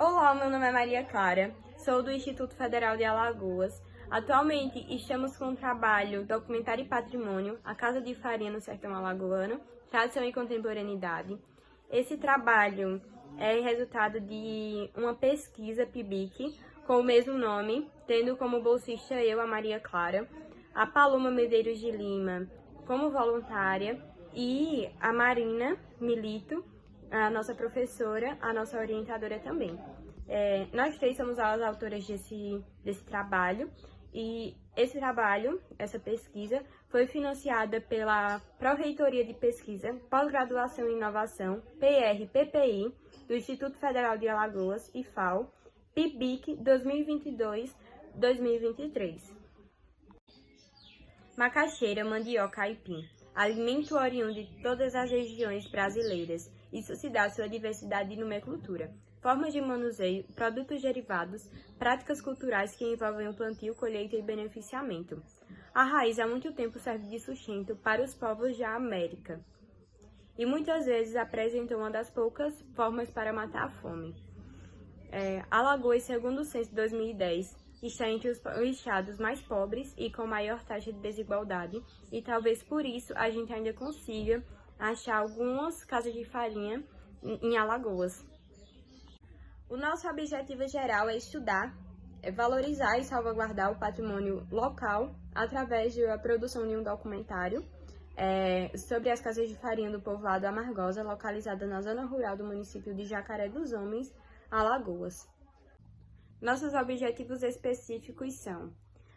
Olá, meu nome é Maria Clara, sou do Instituto Federal de Alagoas. Atualmente estamos com o trabalho Documentário e Patrimônio, a Casa de Farinha no Sertão Alagoano, Tradição e Contemporaneidade. Esse trabalho é resultado de uma pesquisa PIBIC com o mesmo nome, tendo como bolsista eu, a Maria Clara, a Paloma Medeiros de Lima como voluntária e a Marina Milito, a nossa professora, a nossa orientadora também. Nós três somos as autoras desse trabalho e esse trabalho, essa pesquisa, foi financiada pela Pró-Reitoria de Pesquisa, Pós-Graduação e Inovação, PR-PPI, do Instituto Federal de Alagoas, IFAL, PIBIC 2022-2023. Macaxeira, mandioca, aipim, alimento oriundo de todas as regiões brasileiras. Isso se dá à sua diversidade de nomenclatura, formas de manuseio, produtos derivados, práticas culturais que envolvem o plantio, colheita e beneficiamento. A raiz há muito tempo serve de sustento para os povos da América e muitas vezes apresenta uma das poucas formas para matar a fome. Alagoas, segundo o censo de 2010, está entre os estados mais pobres e com maior taxa de desigualdade, e talvez por isso a gente ainda consiga achar algumas casas de farinha em Alagoas. O nosso objetivo geral é estudar, valorizar e salvaguardar o patrimônio local através da produção de um documentário sobre as casas de farinha do povoado Amargosa, localizada na zona rural do município de Jacaré dos Homens, Alagoas. Nossos objetivos específicos são: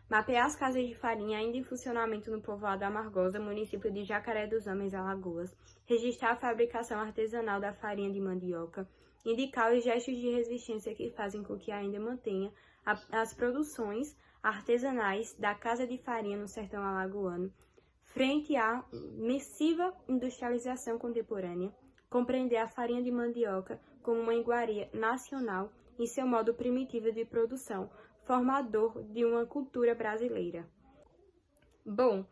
mapear as casas de farinha ainda em funcionamento no povoado Amargosa, município de Jacaré dos Homens, Alagoas, registrar a fabricação artesanal da farinha de mandioca, indicar os gestos de resistência que fazem com que ainda mantenha as produções artesanais da casa de farinha no sertão alagoano, frente à massiva industrialização contemporânea, compreender a farinha de mandioca como uma iguaria nacional em seu modo primitivo de produção, formador de uma cultura brasileira. Bom,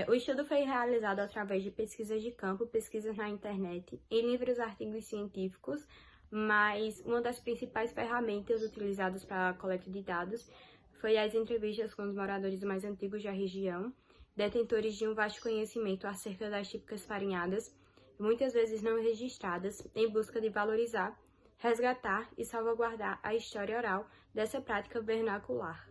o estudo foi realizado através de pesquisas de campo, pesquisas na internet, em livros e artigos científicos, mas uma das principais ferramentas utilizadas para a coleta de dados foi as entrevistas com os moradores mais antigos da região, detentores de um vasto conhecimento acerca das típicas farinhadas, muitas vezes não registradas, em busca de valorizar, resgatar e salvaguardar a história oral dessa prática vernacular.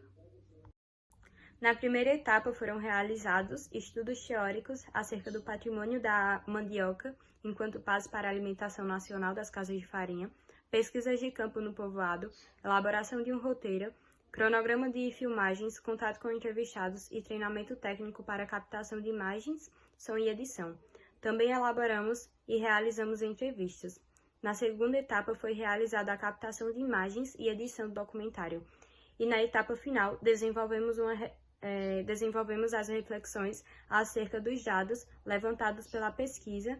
Na primeira etapa foram realizados estudos teóricos acerca do patrimônio da mandioca enquanto base para a alimentação nacional das casas de farinha, pesquisas de campo no povoado, elaboração de um roteiro, cronograma de filmagens, contato com entrevistados e treinamento técnico para a captação de imagens, som e edição. Também elaboramos e realizamos entrevistas. Na segunda etapa foi realizada a captação de imagens e edição do documentário. E na etapa final, desenvolvemos as reflexões acerca dos dados levantados pela pesquisa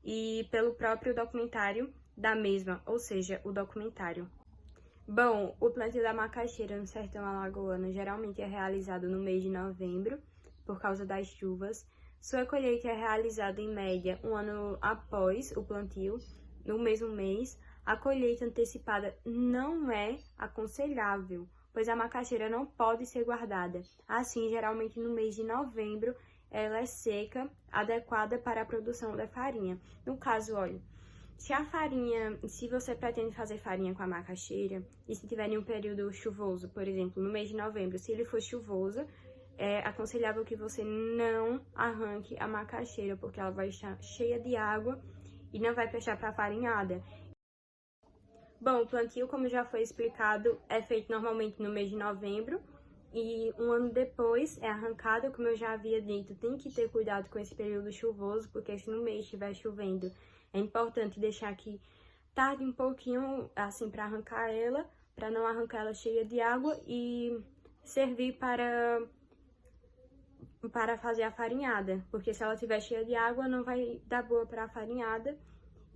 e pelo próprio documentário da mesma, ou seja, o documentário. Bom, o plantio da macaxeira no sertão alagoano geralmente é realizado no mês de novembro, por causa das chuvas. Sua colheita é realizada em média um ano após o plantio, no mesmo mês. A colheita antecipada não é aconselhável, pois a macaxeira não pode ser guardada. Assim, geralmente no mês de novembro, ela é seca, adequada para a produção da farinha. No caso, olha, se você pretende fazer farinha com a macaxeira, e se tiver em um período chuvoso, por exemplo, no mês de novembro, se ele for chuvoso, é aconselhável que você não arranque a macaxeira, porque ela vai estar cheia de água e não vai prestar para a farinhada. Bom, o plantio, como já foi explicado, é feito normalmente no mês de novembro e um ano depois é arrancado. Como eu já havia dito, tem que ter cuidado com esse período chuvoso, porque se no mês estiver chovendo, é importante deixar que tarde um pouquinho, assim, para arrancar ela, para não arrancar ela cheia de água e servir para fazer a farinhada, porque se ela estiver cheia de água, não vai dar boa para a farinhada.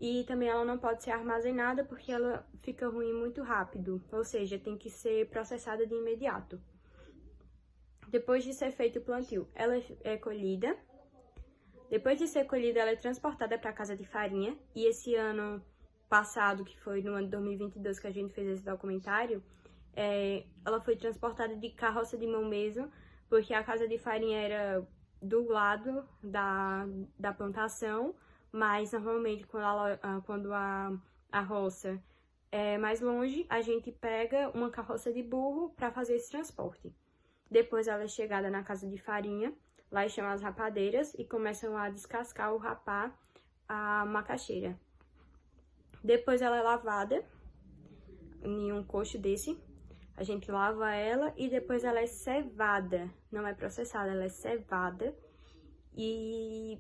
E também ela não pode ser armazenada porque ela fica ruim muito rápido, ou seja, tem que ser processada de imediato. Depois de ser feito o plantio, ela é colhida. Depois de ser colhida, ela é transportada para a casa de farinha e esse ano passado, que foi no ano de 2022 que a gente fez esse documentário, ela foi transportada de carroça de mão mesmo, porque a casa de farinha era do lado da plantação, mas normalmente quando a roça é mais longe, a gente pega uma carroça de burro para fazer esse transporte. Depois ela é chegada na casa de farinha, lá chamam as rapadeiras e começam a descascar ou rapar a macaxeira. Depois ela é lavada em um coxo desse, a gente lava ela e depois ela é cevada, não é processada, ela é cevada. E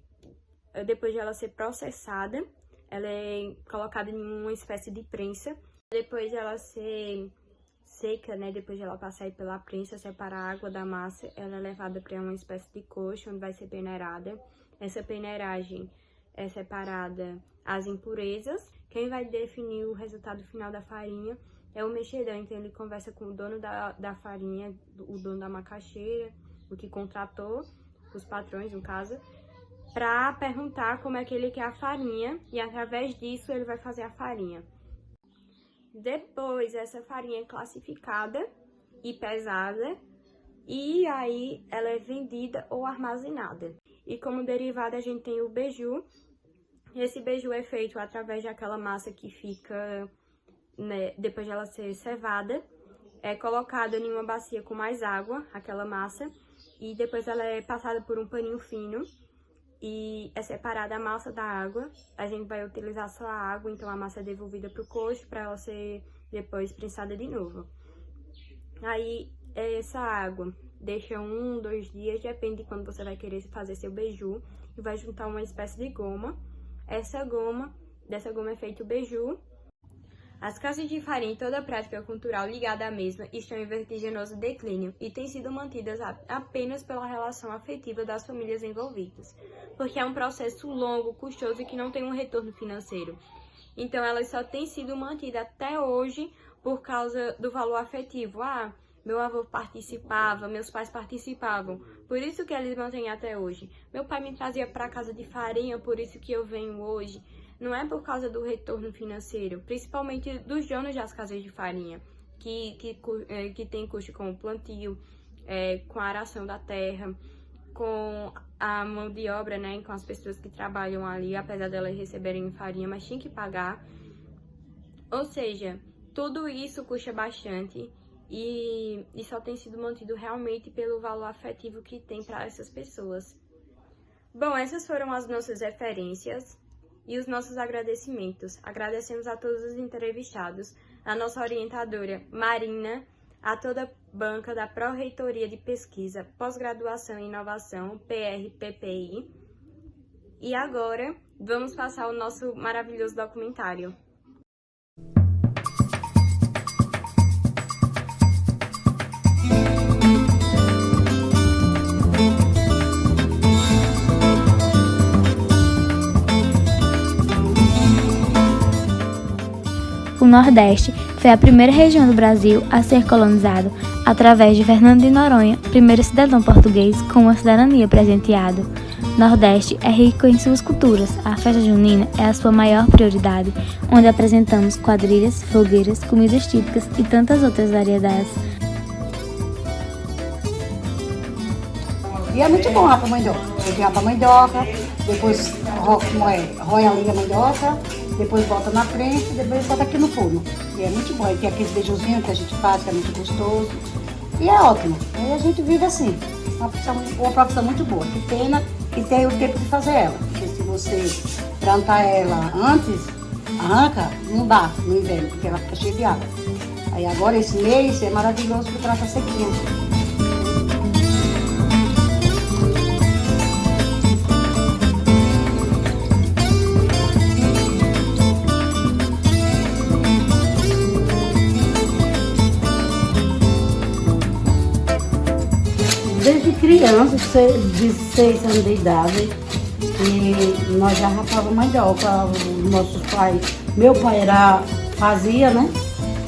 depois de ela ser processada, ela é colocada em uma espécie de prensa. Depois de ela ser seca, né, depois de ela passar pela prensa, separar a água da massa, ela é levada para uma espécie de coxa, onde vai ser peneirada. Essa peneiragem é separada as impurezas. Quem vai definir o resultado final da farinha é o mexedão, então ele conversa com o dono da farinha, o dono da macaxeira, o que contratou, os patrões no caso, para perguntar como é que ele quer a farinha e através disso ele vai fazer a farinha. Depois essa farinha é classificada e pesada e aí ela é vendida ou armazenada. E como derivado a gente tem o beiju. Esse beiju é feito através daquela massa que fica, né, depois de ela ser cevada, é colocada em uma bacia com mais água, aquela massa, e depois ela é passada por um paninho fino e é separada a massa da água. A gente vai utilizar só a água, então a massa é devolvida para o coxo para ela ser depois prensada de novo. Aí essa água deixa 1, 2 dias, depende de quando você vai querer fazer seu beiju, e vai juntar uma espécie de goma. Dessa goma é feito o beiju. As casas de farinha e toda a prática cultural ligada à mesma estão em vertiginoso declínio e têm sido mantidas apenas pela relação afetiva das famílias envolvidas, porque é um processo longo, custoso e que não tem um retorno financeiro. Então, elas só têm sido mantidas até hoje por causa do valor afetivo. Meu avô participava, meus pais participavam, por isso que eles mantêm até hoje. Meu pai me trazia para casa de farinha, por isso que eu venho hoje. Não é por causa do retorno financeiro, principalmente dos donos das casas de farinha, que tem custo com o plantio, com a aração da terra, com a mão de obra, né, com as pessoas que trabalham ali, apesar delas receberem farinha, mas tinha que pagar. Ou seja, tudo isso custa bastante e só tem sido mantido realmente pelo valor afetivo que tem para essas pessoas. Bom, essas foram as nossas referências e os nossos agradecimentos. Agradecemos a todos os entrevistados, a nossa orientadora Marina, a toda a banca da Pró-Reitoria de Pesquisa, Pós-Graduação e Inovação, PRPPI. E agora, vamos passar o nosso maravilhoso documentário. O Nordeste foi a primeira região do Brasil a ser colonizado através de Fernando de Noronha, primeiro cidadão português com uma cidadania presenteado. Nordeste é rico em suas culturas. A festa junina é a sua maior prioridade, onde apresentamos quadrilhas, fogueiras, comidas típicas e tantas outras variedades. E é muito bom a pamondoca. Você tem a pamondoca, depois rói a linha da mandioca, depois bota na frente e depois bota aqui no forno. E é muito bom. E tem aqueles beijuzinhos que a gente faz, que é muito gostoso. E é ótimo. E a gente vive assim. Uma profissão muito boa. Que pena que tem o tempo de fazer ela. Porque se você plantar ela antes, arranca, não dá no inverno, porque ela fica cheia de água. Aí agora esse mês é maravilhoso porque ela tá sequinha. Desde criança, de 6 anos de idade, e nós já rapávamos mandioca, os nossos pais, meu pai fazia, né?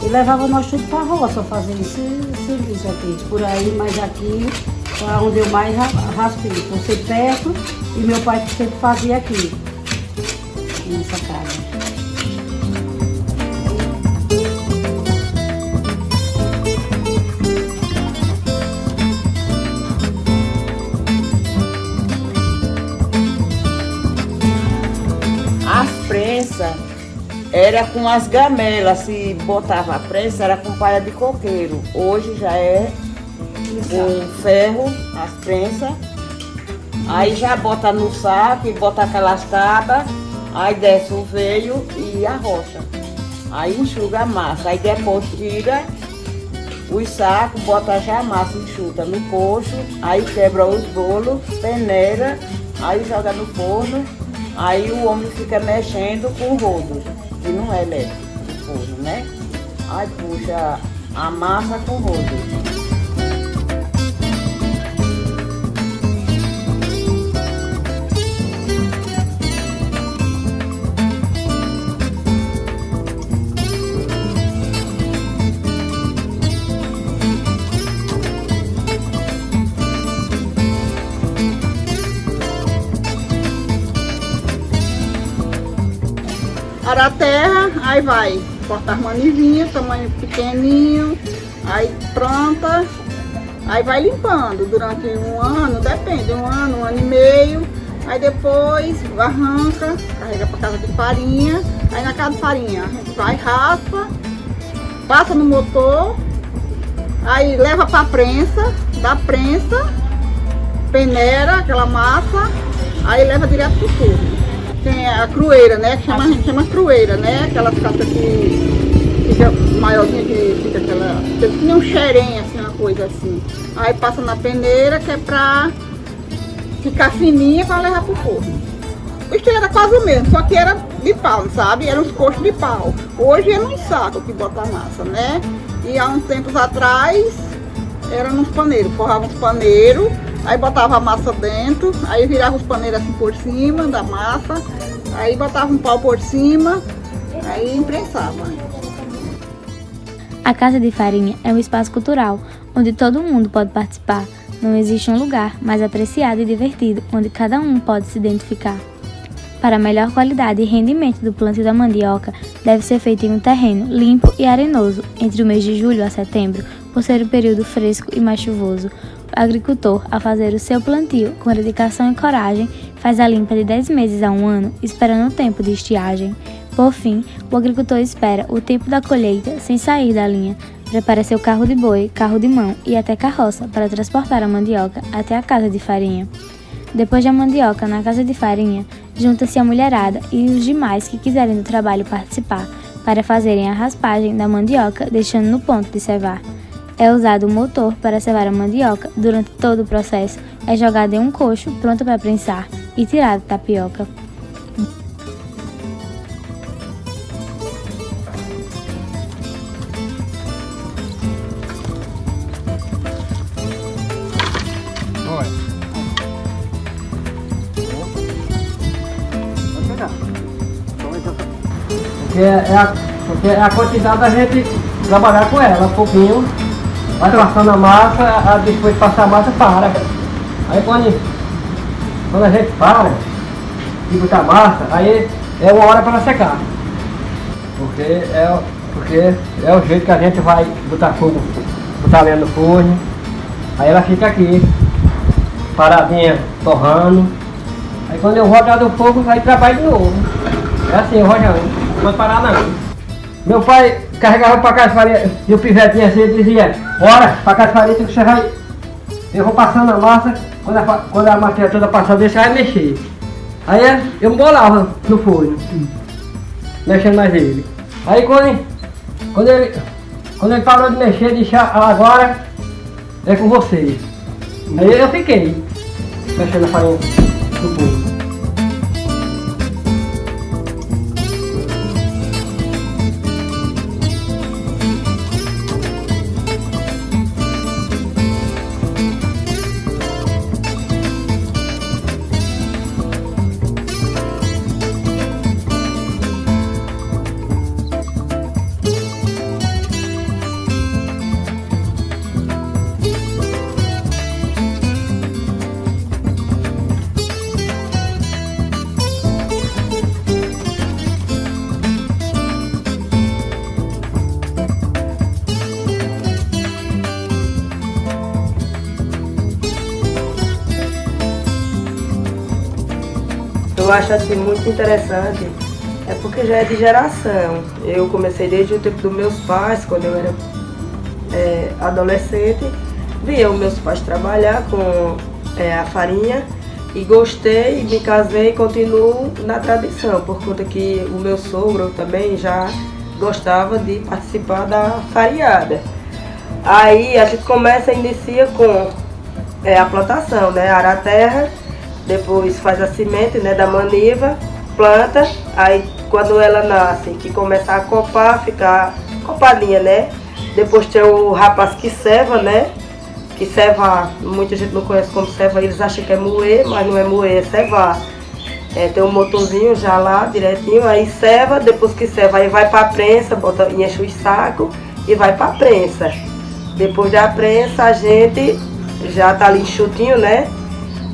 E levava nós tudo para a roça fazer esse serviço aqui. Por aí, mas aqui, onde eu mais raspei, por ser perto, e meu pai sempre fazia aqui, nessa casa. era com as gamelas, se botava a prensa, era com palha de coqueiro. Hoje já é com ferro, as prensas. Aí já bota no saco e bota aquelas tábuas, aí desce o veio e a rocha. Aí enxuga a massa, aí depois tira os sacos, bota já a massa, enxuta no coxo, aí quebra os bolos, peneira, aí joga no forno, aí o homem fica mexendo com o rodo, que não é elétrico, o forno, né? Aí puxa a massa com o rodo. Ara a terra, aí vai cortar as manivinhas, tamanho pequenininho, aí pronta, aí vai limpando durante um ano, depende, um ano e meio, aí depois arranca, carrega para casa de farinha, aí na casa de farinha a gente vai, raspa, passa no motor, aí leva para a prensa, da prensa, peneira aquela massa, aí leva direto para o forno. Tem a crueira, né? Que a gente chama crueira, né? Aquelas caças que fica maiorzinha, que fica aquela. Que nem um xerém, assim, uma coisa assim. Aí passa na peneira, que é pra ficar fininha pra levar pro forno. O estilo era quase o mesmo, só que era de pau, sabe? Eram os coxos de pau. Hoje é num saco que bota a massa, né? E há uns tempos atrás era nos paneiros, forrava uns paneiros. Aí botava a massa dentro, aí virava os paneiros assim por cima da massa, aí botava um pau por cima, aí imprensava. A Casa de Farinha é um espaço cultural onde todo mundo pode participar. Não existe um lugar mais apreciado e divertido onde cada um pode se identificar. Para a melhor qualidade e rendimento do plantio da mandioca, deve ser feito em um terreno limpo e arenoso entre o mês de julho a setembro, por ser um período fresco e mais chuvoso. O agricultor, ao fazer o seu plantio com dedicação e coragem, faz a limpa de 10 meses a um ano, esperando o tempo de estiagem. Por fim, o agricultor espera o tempo da colheita sem sair da linha, prepara seu carro de boi, carro de mão e até carroça para transportar a mandioca até a casa de farinha. Depois da mandioca na casa de farinha, junta-se a mulherada e os demais que quiserem do trabalho participar, para fazerem a raspagem da mandioca, deixando no ponto de cevar. É usado o motor para cevar a mandioca. Durante todo o processo, é jogado em um coxo pronto para prensar e tirado a tapioca. Porque é a quantidade da gente trabalhar com ela, um pouquinho. Vai passando a massa, depois de passar a massa, para. Aí quando a gente para de botar a massa, aí é uma hora para secar. Porque é o jeito que a gente vai botar fogo, botar lenha no forno. Aí ela fica aqui, paradinha, torrando. Aí quando eu rodar do fogo, aí trabalho de novo. É assim, eu rodando, não pode parar não. Meu pai carregava para casa de farinha e o pivetinho assim, ele dizia: bora, para casa de farinha que você vai. Eu vou passando a massa, quando a massa toda passada, você vai mexer. Aí eu me bolava no forno, mexendo mais ele. Aí quando ele parou de mexer, ele disse: agora é com você. Aí eu fiquei mexendo a farinha no forno. Eu acho assim muito interessante É porque já é de geração. Eu comecei desde o tempo dos meus pais, quando eu era adolescente. Via os meus pais trabalhar com a farinha e gostei, me casei e continuo na tradição, por conta que o meu sogro também já gostava de participar da farinhada. Aí a gente inicia com a plantação, né? Ara a terra, depois faz a semente, né, da maniva, planta, aí quando ela nasce, que começa a copar, ficar copadinha, né? Depois tem o rapaz que ceva, né? Que ceva, muita gente não conhece como ceva, eles acham que é moer, mas não é moer, é cevar. Tem um motorzinho já lá, direitinho, aí ceva, depois que ceva, aí vai pra prensa, bota, enche os sacos e vai pra prensa. Depois da prensa a gente já tá ali enxutinho, né?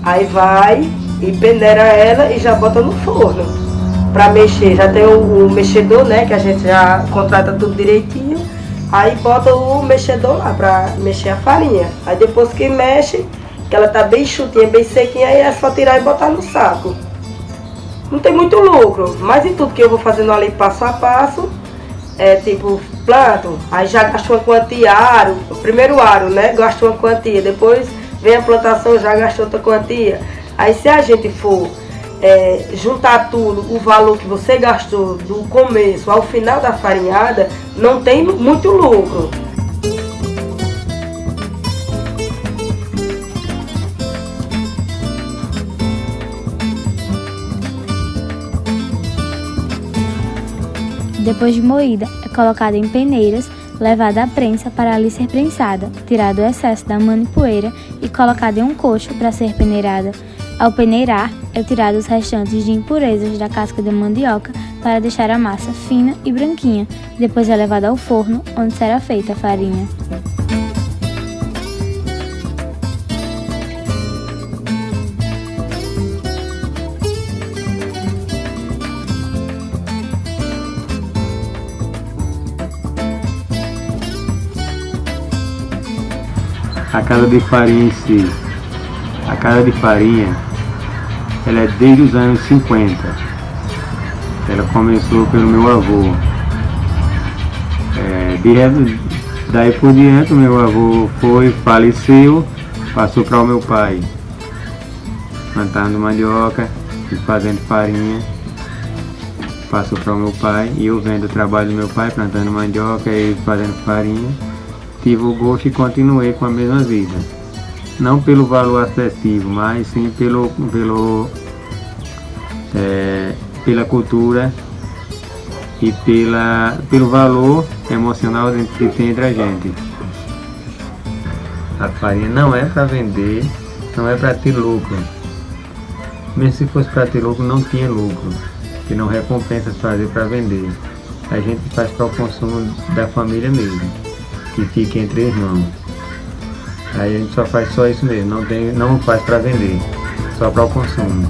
Aí vai e peneira ela e já bota no forno pra mexer. Já tem o mexedor, né? Que a gente já contrata tudo direitinho. Aí bota o mexedor lá pra mexer a farinha. Aí depois que mexe, que ela tá bem enxutinha, bem sequinha, aí é só tirar e botar no saco. Não tem muito lucro, mas em tudo que eu vou fazendo ali passo a passo, tipo, planto, aí já gasto uma quantia, aro, o primeiro aro, né, gasto uma quantia, depois vem a plantação, já gastou outra quantia. Aí se a gente for juntar tudo, o valor que você gastou do começo ao final da farinhada, não tem muito lucro. Depois de moída, é colocada em peneiras, levada à prensa para ali ser prensada, tirado o excesso da manipoeira e colocada em um cocho para ser peneirada. Ao peneirar, é tirado os restantes de impurezas da casca de mandioca para deixar a massa fina e branquinha. Depois é levada ao forno, onde será feita a farinha. A casa de farinha em si. A casa de farinha, ela é desde os anos 50. Ela começou pelo meu avô. Daí por diante, o meu avô faleceu, passou para o meu pai, plantando mandioca e fazendo farinha. Passou para o meu pai e eu vendo o trabalho do meu pai, plantando mandioca e fazendo farinha. Tive o gosto e continuei com a mesma vida. Não pelo valor acessível, mas sim pela cultura e pelo valor emocional que tem entre a gente. A farinha não é para vender, não é para ter lucro. Mesmo se fosse para ter lucro, não tinha lucro, que não recompensa fazer para vender. A gente faz para o consumo da família mesmo, que fica entre irmãos. Aí a gente só faz só isso mesmo, não faz para vender, só para o consumo.